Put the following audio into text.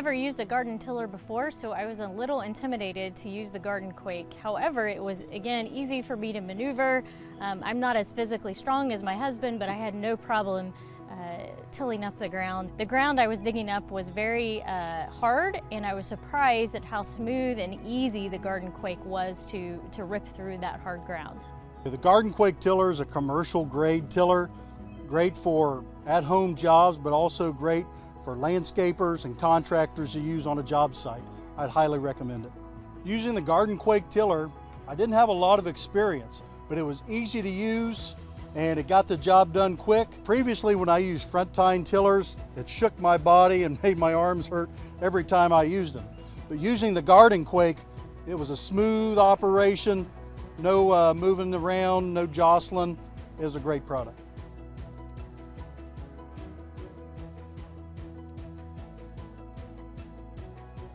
never used a garden tiller before, so I was a little intimidated to use the Gardenquake. However, it was, again, easy for me to maneuver. I'm not as physically strong as my husband, but I had no problem tilling up the ground. The ground I was digging up was very hard, and I was surprised at how smooth and easy the Gardenquake was to rip through that hard ground. The Gardenquake tiller is a commercial grade tiller, great for at-home jobs, but also great for landscapers and contractors to use on a job site. I'd highly recommend it. Using the Gardenquake tiller, I didn't have a lot of experience, but it was easy to use and it got the job done quick. Previously, when I used front-tine tillers, it shook my body and made my arms hurt every time I used them. But using the Gardenquake, it was a smooth operation, no moving around, no jostling. It was a great product.